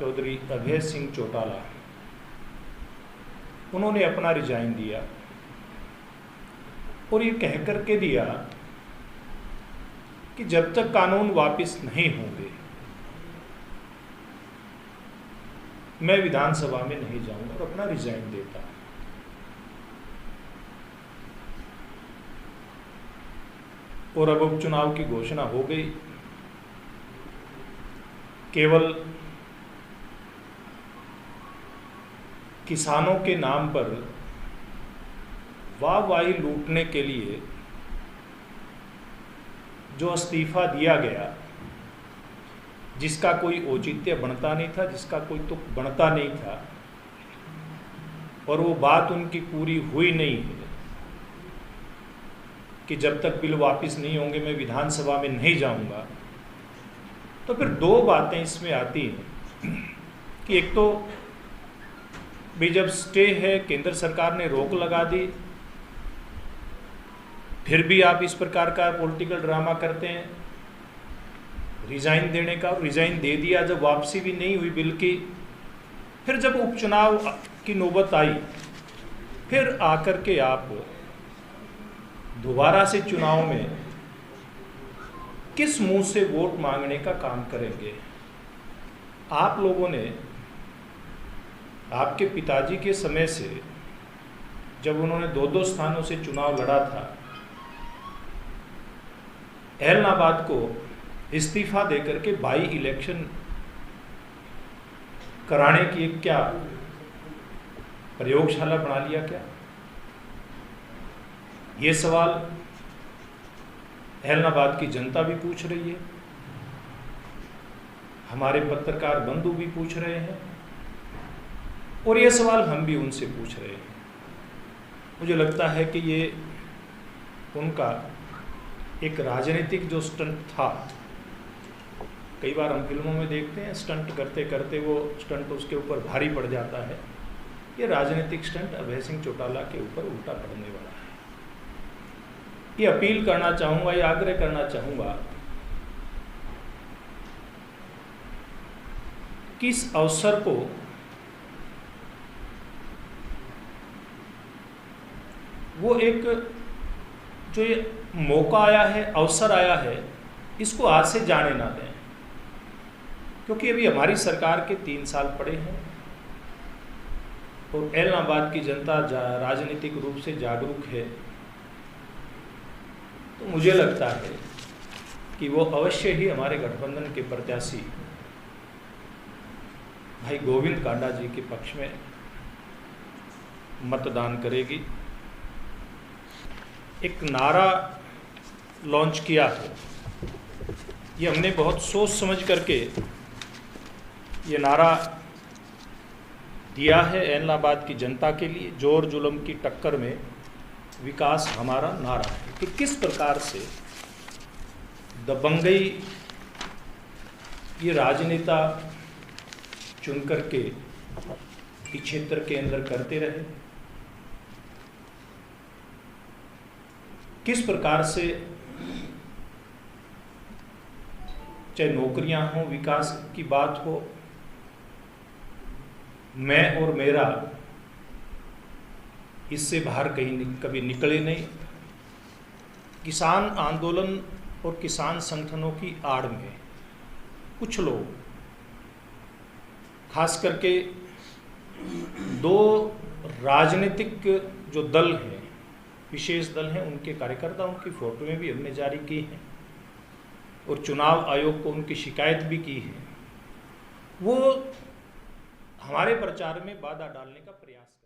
चौधरी अभय सिंह चौटाला, उन्होंने अपना रिजाइन दिया और ये कह करके दिया कि जब तक कानून वापस नहीं होंगे मैं विधानसभा में नहीं जाऊंगा, और अपना रिजाइन देता। और अब उपचुनाव की घोषणा हो गई। केवल किसानों के नाम पर वाहवाही लूटने के लिए जो इस्तीफा दिया गया, जिसका कोई औचित्य बनता नहीं था, जिसका कोई तुक बनता नहीं था, और वो बात उनकी पूरी हुई नहीं है कि जब तक बिल वापस नहीं होंगे मैं विधानसभा में नहीं जाऊंगा। तो फिर दो बातें इसमें आती हैं कि एक तो भी जब स्टे है, केंद्र सरकार ने रोक लगा दी, फिर भी आप इस प्रकार का पॉलिटिकल ड्रामा करते हैं रिजाइन देने का। रिजाइन दे दिया, जब वापसी भी नहीं हुई बिल की, फिर जब उपचुनाव की नौबत आई, फिर आकर के आप दोबारा से चुनाव में किस मुंह से वोट मांगने का काम करेंगे। आप लोगों ने आपके पिताजी के समय से, जब उन्होंने दो स्थानों से चुनाव लड़ा था, एलनाबाद को इस्तीफा देकर के बाई इलेक्शन कराने की एक क्या प्रयोगशाला बना लिया क्या? ये सवाल एलनाबाद की जनता भी पूछ रही है, हमारे पत्रकार बंधु भी पूछ रहे हैं, और ये सवाल हम भी उनसे पूछ रहे हैं। मुझे लगता है कि ये उनका एक राजनीतिक जो स्टंट था, कई बार हम फिल्मों में देखते हैं स्टंट करते करते वो स्टंट उसके ऊपर भारी पड़ जाता है, ये राजनीतिक स्टंट अभय सिंह चौटाला के ऊपर उल्टा पड़ने वाला है। ये अपील करना चाहूँगा, ये आग्रह करना चाहूँगा कि इस अवसर को वो एक जो ये मौका आया है, अवसर आया है, इसको आज से जाने ना दें, क्योंकि अभी हमारी सरकार के 3 साल पड़े हैं और एलनाबाद की जनता राजनीतिक रूप से जागरूक है। तो मुझे लगता है कि वो अवश्य ही हमारे गठबंधन के प्रत्याशी भाई गोविंद कांडा जी के पक्ष में मतदान करेगी। एक नारा लॉन्च किया है, ये हमने बहुत सोच समझ करके ये नारा दिया है एलनाबाद की जनता के लिए। जोर जुल्म की टक्कर में विकास हमारा नारा है कि किस प्रकार से दबंगई ये राजनेता चुन करके इस क्षेत्र के अंदर करते रहे, किस प्रकार से चाहे नौकरियां हो, विकास की बात हो, मैं और मेरा इससे बाहर कहीं कभी निकले नहीं। किसान आंदोलन और किसान संगठनों की आड़ में कुछ लोग, खास करके 2 राजनीतिक जो दल हैं, विशेष दल हैं, उनके कार्यकर्ता, उनकी फोटोएं भी हमने जारी की हैं और चुनाव आयोग को उनकी शिकायत भी की है। वो हमारे प्रचार में बाधा डालने का प्रयास